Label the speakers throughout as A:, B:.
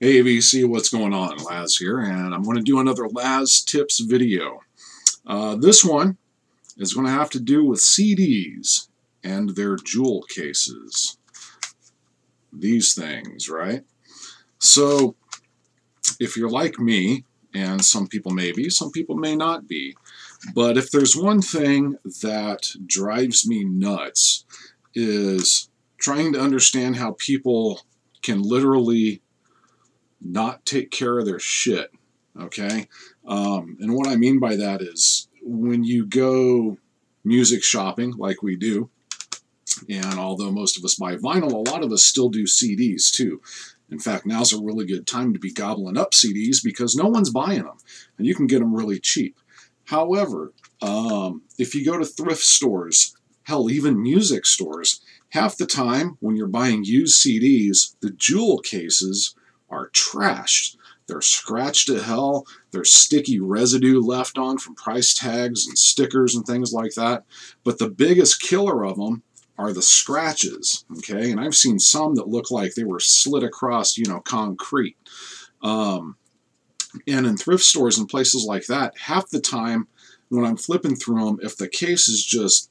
A: Hey VC, what's going on? Laz here, and I'm going to do another Laz Tips video. This one is going to have to do with CDs and their jewel cases. These things, right? So, if you're like me, and some people may be, some people may not be, but if there's one thing that drives me nuts is trying to understand how people can literally not take care of their shit. Okay, and what I mean by that is when you go music shopping like we do, and although most of us buy vinyl, a lot of us still do CDs too. In fact, now's a really good time to be gobbling up CDs because no one's buying them, and you can get them really cheap. However, if you go to thrift stores, hell, even music stores, half the time when you're buying used CDs, the jewel cases are trashed. They're scratched to hell. There's sticky residue left on from price tags and stickers and things like that. But the biggest killer of them are the scratches, okay? And I've seen some that look like they were slid across, concrete. And in thrift stores and places like that, half the time when I'm flipping through them, if the case is just,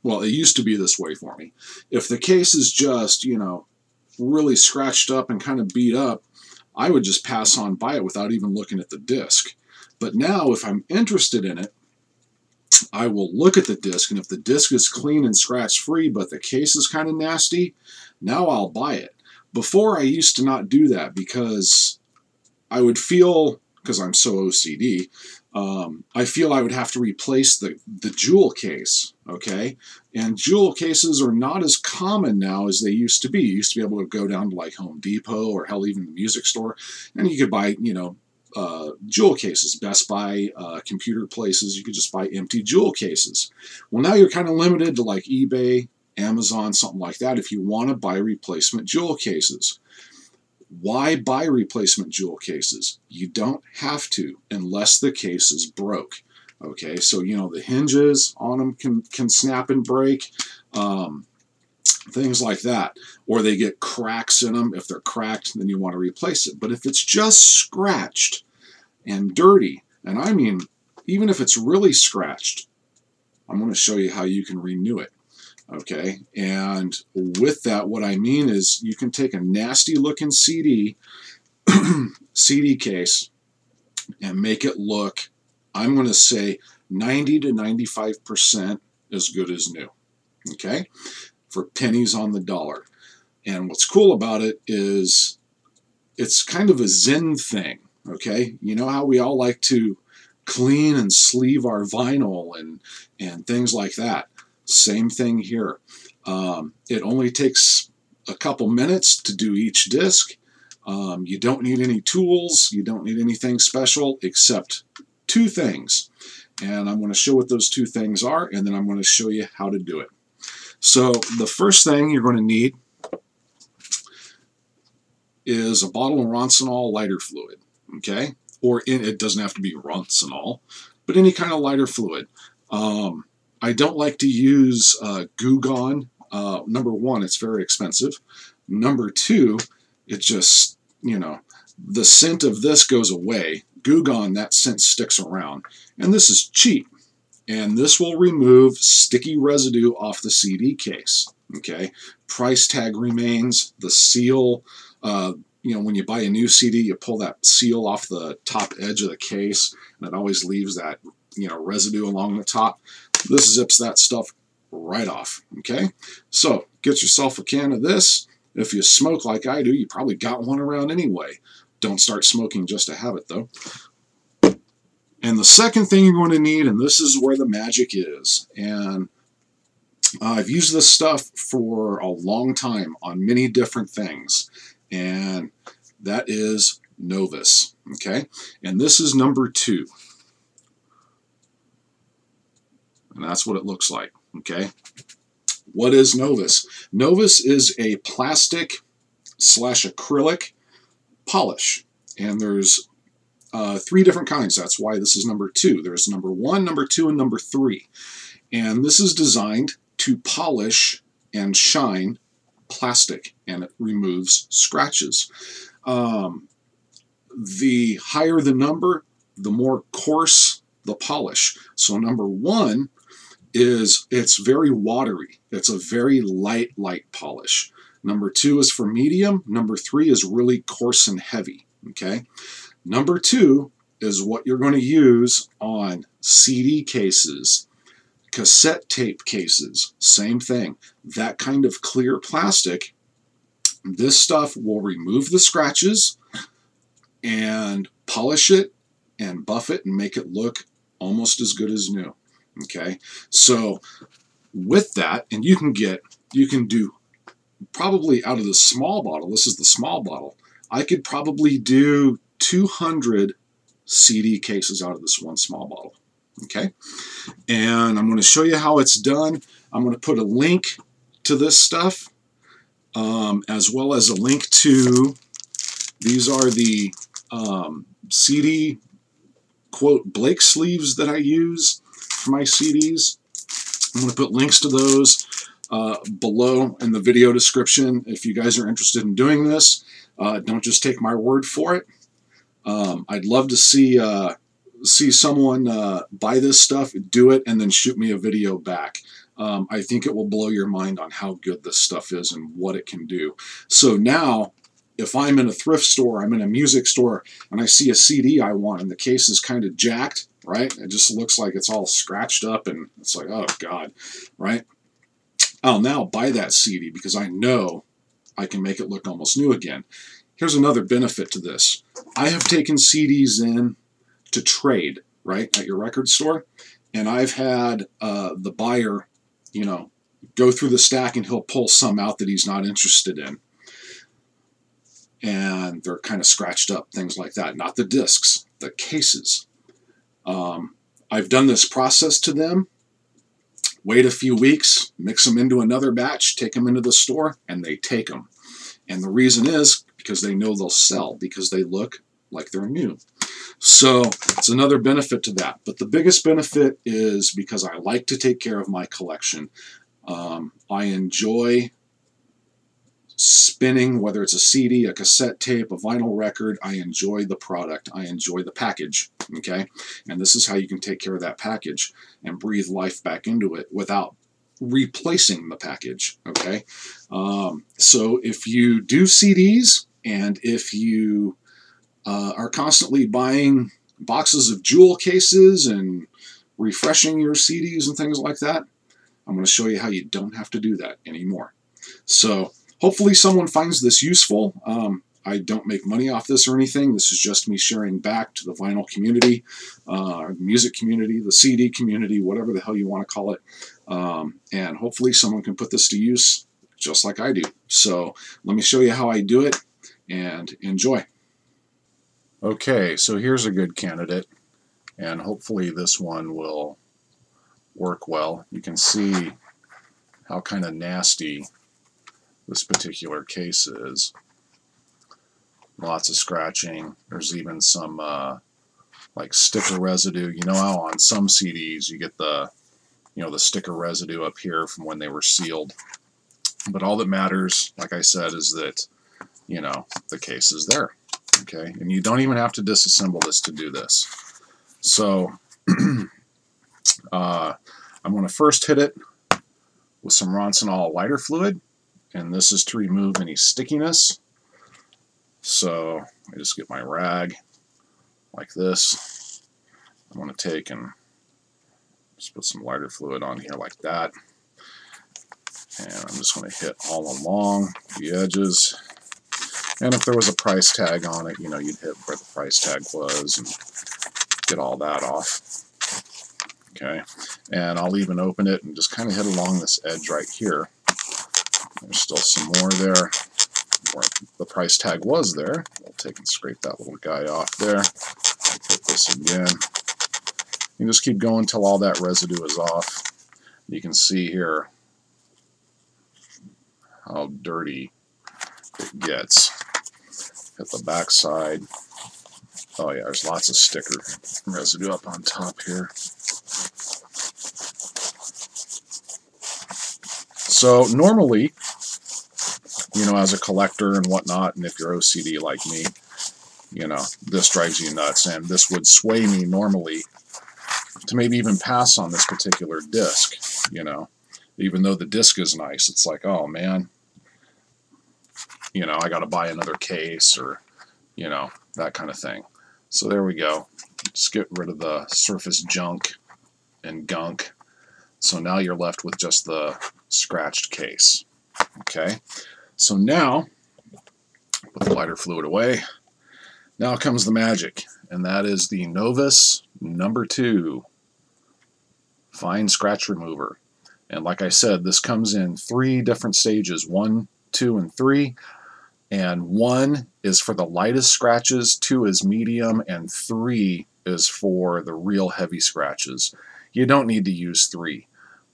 A: well, it used to be this way for me. If the case is just, really scratched up and kind of beat up, I would just pass on by it without even looking at the disc. But now, if I'm interested in it, I will look at the disc, and if the disc is clean and scratch-free, but the case is kind of nasty, now I'll buy it. Before, I used to not do that because I would feel, because I'm so OCD, I feel I would have to replace the jewel case, okay? And jewel cases are not as common now as they used to be. You used to be able to go down to like Home Depot or hell, even the music store, and you could buy, jewel cases. Best Buy, computer places, you could just buy empty jewel cases. Well, now you're kind of limited to like eBay, Amazon, something like that if you want to buy replacement jewel cases. Why buy replacement jewel cases? You don't have to unless the case is broke. Okay, so the hinges on them can snap and break, things like that, or they get cracks in them. If they're cracked, then you want to replace it. But if it's just scratched and dirty, and I mean, even if it's really scratched, I'm going to show you how you can renew it. Okay, and with that, what I mean is you can take a nasty looking CD case and make it look, I'm going to say 90 to 95% as good as new. Okay, for pennies on the dollar. And what's cool about it is it's kind of a Zen thing. Okay, you know how we all like to clean and sleeve our vinyl and things like that. Same thing here. It only takes a couple minutes to do each disc. You don't need any tools. You don't need anything special except two things. And I'm going to show what those two things are, and then I'm going to show you how to do it. So the first thing you're going to need is a bottle of Roncinol lighter fluid. Okay? Or it doesn't have to be Roncinol, but any kind of lighter fluid. I don't like to use Goo Gone. Number one, it's very expensive. Number two, it just, the scent of this goes away. Goo Gone, that scent sticks around. And this is cheap. And this will remove sticky residue off the CD case. Okay? Price tag remains. The seal, when you buy a new CD, you pull that seal off the top edge of the case, and it always leaves that, residue along the top. This zips that stuff right off, okay? So, get yourself a can of this. If you smoke like I do, you probably got one around anyway. Don't start smoking just to have it, though. And the second thing you're going to need, and this is where the magic is, and I've used this stuff for a long time on many different things, and that is Novus, okay? And this is number 2. And that's what it looks like, okay? What is Novus? Novus is a plastic/acrylic polish. And there's 3 different kinds. That's why this is number 2. There's number 1, number 2, and number 3. And this is designed to polish and shine plastic, and it removes scratches. the higher the number, the more coarse the polish. So number 1 is it's very watery. It's a very light polish. Number 2 is for medium. Number 3 is really coarse and heavy. Okay. Number 2 is what you're going to use on CD cases, cassette tape cases. Same thing. That kind of clear plastic. This stuff will remove the scratches and polish it and buff it and make it look almost as good as new. Okay, so with that, and you can do probably out of the small bottle, this is the small bottle, I could probably do 200 CD cases out of this one small bottle. Okay, and I'm going to show you how it's done. I'm going to put a link to this stuff, as well as a link to, these are the CD, quote, Blake sleeves that I use for my CDs. I'm going to put links to those below in the video description if you guys are interested in doing this. Don't just take my word for it. I'd love to see someone buy this stuff, do it, and then shoot me a video back. I think it will blow your mind on how good this stuff is and what it can do. So now, if I'm in a thrift store, I'm in a music store, and I see a CD I want, and the case is kind of jacked, right? It just looks like it's all scratched up, and it's like, oh, God, right? I'll now buy that CD because I know I can make it look almost new again. Here's another benefit to this. I have taken CDs in to trade, right, at your record store, and I've had the buyer, you know, go through the stack, and he'll pull some out that he's not interested in. And they're kind of scratched up, things like that. Not the discs, the cases. I've done this process to them. Wait a few weeks, mix them into another batch, take them into the store, and they take them. And the reason is because they know they'll sell, because they look like they're new. So it's another benefit to that. But the biggest benefit is because I like to take care of my collection. I enjoy spinning, whether it's a CD, a cassette tape, a vinyl record. I enjoy the product. I enjoy the package. Okay, and this is how you can take care of that package and breathe life back into it without replacing the package. Okay, so if you do CDs, and if you are constantly buying boxes of Jewel cases and refreshing your CDs and things like that, I'm going to show you how you don't have to do that anymore. So hopefully someone finds this useful. I don't make money off this or anything. This is just me sharing back to the vinyl community, music community, the CD community, whatever the hell you want to call it. And hopefully someone can put this to use just like I do. So let me show you how I do it, and enjoy. Okay, so here's a good candidate, and hopefully this one will work well. You can see how kind of nasty this particular case is. Lots of scratching. There's even some like sticker residue. You know how on some CDs you get the, you know, the sticker residue up here from when they were sealed. But all that matters, like I said, is that, you know, the case is there. Okay, and you don't even have to disassemble this to do this. So I'm going to first hit it with some Ronsonol lighter fluid, and this is to remove any stickiness. So I just get my rag like this. I'm going to take and just put some lighter fluid on here like that, and I'm just going to hit all along the edges. And if there was a price tag on it, you know, you'd hit where the price tag was and get all that off. Okay, and I'll even open it and just kind of hit along this edge right here. There's still some more there where the price tag was there. We'll take and scrape that little guy off there. Hit this again. You just keep going until all that residue is off. You can see here how dirty it gets. Hit the back side. Oh yeah, there's lots of sticker residue up on top here. So normally, you know, as a collector and whatnot, and if you're OCD like me, you know, this drives you nuts, and this would sway me normally to maybe even pass on this particular disc, you know. Even though the disc is nice, it's like, oh man, you know, I got to buy another case, or, you know, that kind of thing. So there we go. Just get rid of the surface junk and gunk. So now you're left with just the scratched case. Okay, so now, put the lighter fluid away. Now comes the magic, and that is the Novus #2 Fine Scratch Remover. And like I said, this comes in 3 different stages, 1, 2, and 3. And 1 is for the lightest scratches, 2 is medium, and 3 is for the real heavy scratches. You don't need to use 3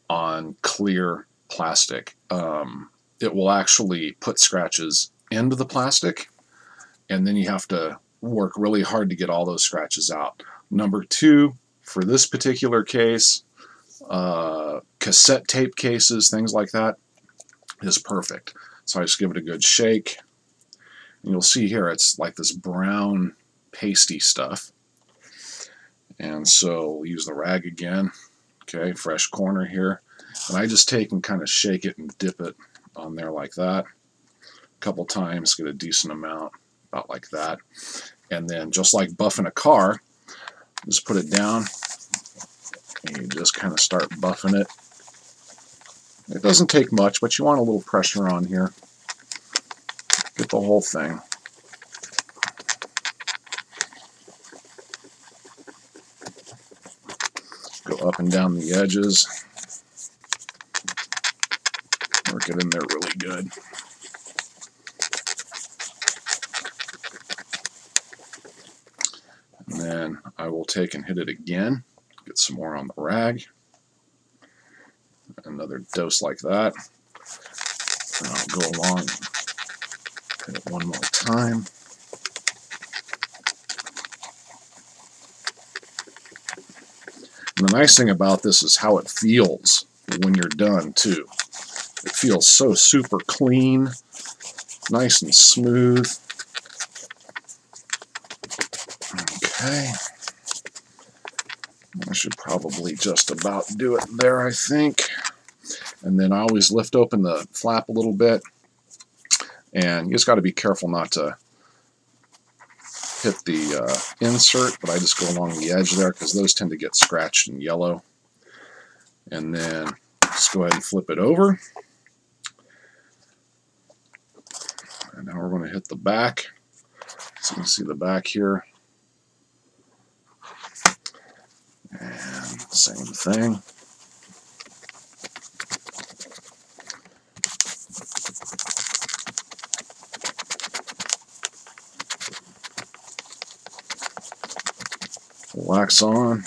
A: on clear plastic. It will actually put scratches into the plastic, and then you have to work really hard to get all those scratches out. #2, for this particular case, cassette tape cases, things like that, is perfect. So I just give it a good shake. And you'll see here it's like this brown pasty stuff. And so we'll use the rag again. Okay, fresh corner here. And I just take and kind of shake it and dip it on there like that. A couple times, get a decent amount, about like that. And then just like buffing a car, just put it down and you just kind of start buffing it. It doesn't take much, but you want a little pressure on here. Get the whole thing. Go up and down the edges. Work it in there really good. And then I will take and hit it again. Get some more on the rag. Another dose like that. And I'll go along and hit it one more time. And the nice thing about this is how it feels when you're done too. It feels so super clean, nice and smooth. Okay. I should probably just about do it there, I think. And then I always lift open the flap a little bit. And you just got to be careful not to hit the insert, but I just go along the edge there because those tend to get scratched and yellow. And then just go ahead and flip it over. And now we're going to hit the back. So you can see the back here. And same thing. Wax on.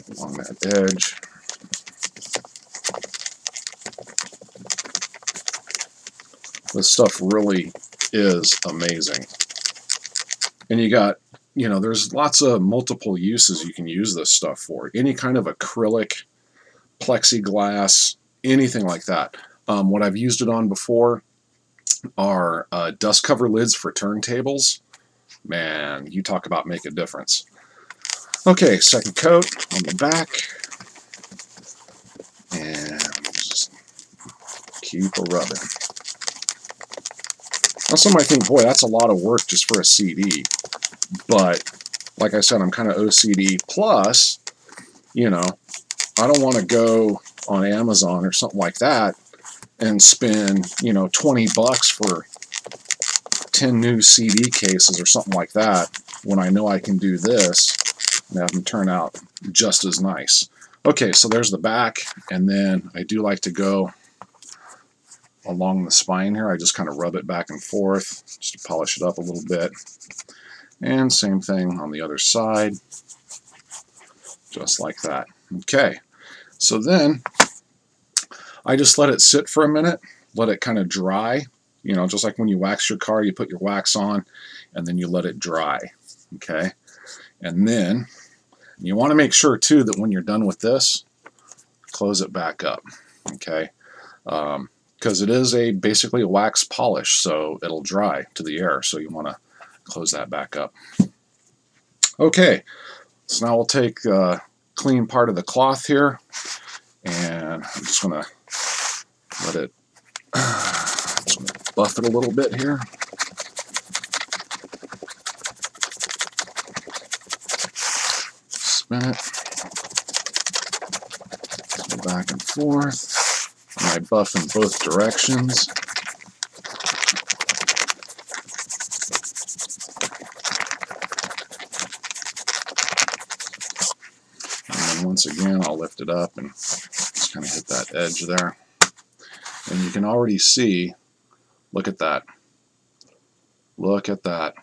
A: Along that edge. This stuff really is amazing. And you got, you know, there's lots of multiple uses you can use this stuff for. Any kind of acrylic, plexiglass, anything like that. What I've used it on before are dust cover lids for turntables. Man, you talk about make a difference. Okay, second coat on the back. And just keep rubbing. Now some might think, boy, that's a lot of work just for a CD. But like I said, I'm kind of OCD. Plus, you know, I don't want to go on Amazon or something like that and spend, you know, 20 bucks for 10 new CD cases or something like that when I know I can do this and have them turn out just as nice. Okay, so there's the back, and then I do like to go along the spine here. I just kind of rub it back and forth just to polish it up a little bit. And same thing on the other side, just like that. Okay, so then I just let it sit for a minute, let it kind of dry. You know, just like when you wax your car, you put your wax on and then you let it dry. Okay, and then you want to make sure too that when you're done with this, close it back up, okay? Because it is basically a wax polish, so it'll dry to the air, so you want to close that back up. Okay, so now we'll take clean part of the cloth here, and I'm just going to let it, just gonna buff it a little bit here. Spin it, go back and forth, and I buff in both directions. Once again, I'll lift it up and just kind of hit that edge there. And you can already see, look at that. Look at that.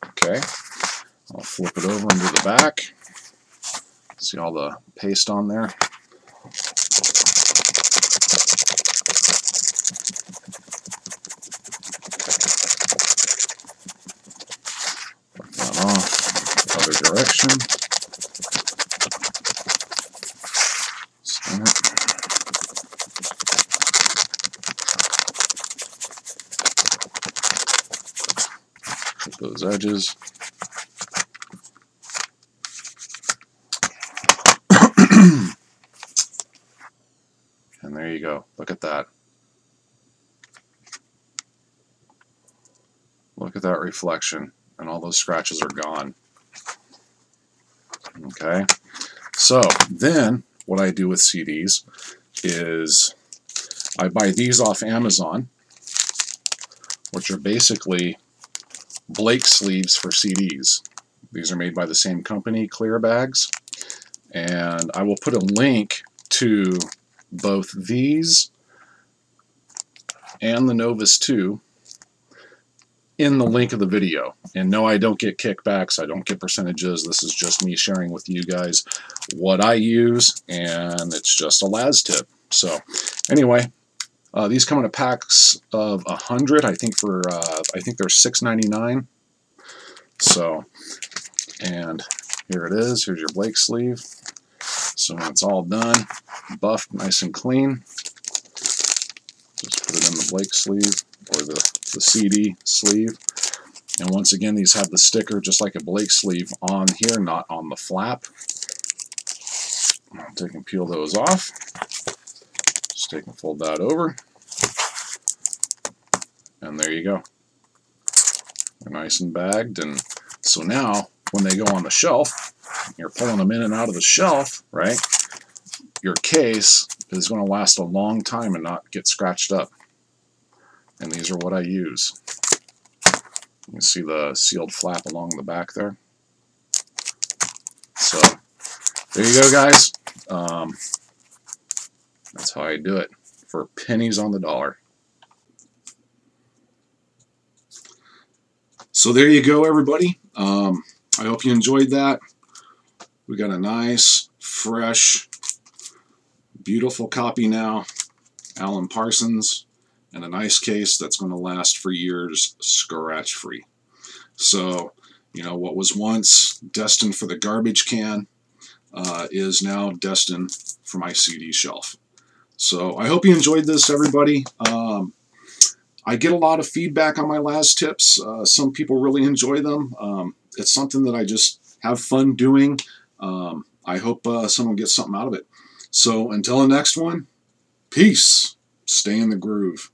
A: Okay, I'll flip it over into the back. See all the paste on there? Flip that off, other direction. Spin it. Hit those edges. And there you go. Look at that. Look at that reflection. And all those scratches are gone. Okay. So then what I do with CDs is I buy these off Amazon, which are basically Blake sleeves for CDs. These are made by the same company, Clear Bags. And I will put a link to both these and the Novus 2 in the link of the video. And no, I don't get kickbacks, I don't get percentages. This is just me sharing with you guys what I use, and it's just a Laz tip. So anyway, these come in a packs of 100. I think they're $6.99. So, and here it is. Here's your Blake sleeve. So when it's all done, buffed nice and clean, just put it in the Blake sleeve or the CD sleeve. And once again, these have the sticker just like a Blake sleeve on here, not on the flap. I'll take and peel those off. Just take and fold that over. And there you go. They're nice and bagged. And so now, when they go on the shelf, you're pulling them in and out of the shelf, right? Your case is going to last a long time and not get scratched up. And these are what I use. You can see the sealed flap along the back there. So there you go, guys. That's how I do it for pennies on the dollar. So there you go, everybody. I hope you enjoyed that. We got a nice, fresh, beautiful copy now, Alan Parsons, and a nice case that's going to last for years, scratch-free. So, you know, what was once destined for the garbage can is now destined for my CD shelf. So I hope you enjoyed this, everybody. I get a lot of feedback on my Laz tips. Some people really enjoy them. It's something that I just have fun doing. I hope someone gets something out of it. So until the next one, peace. Stay in the groove.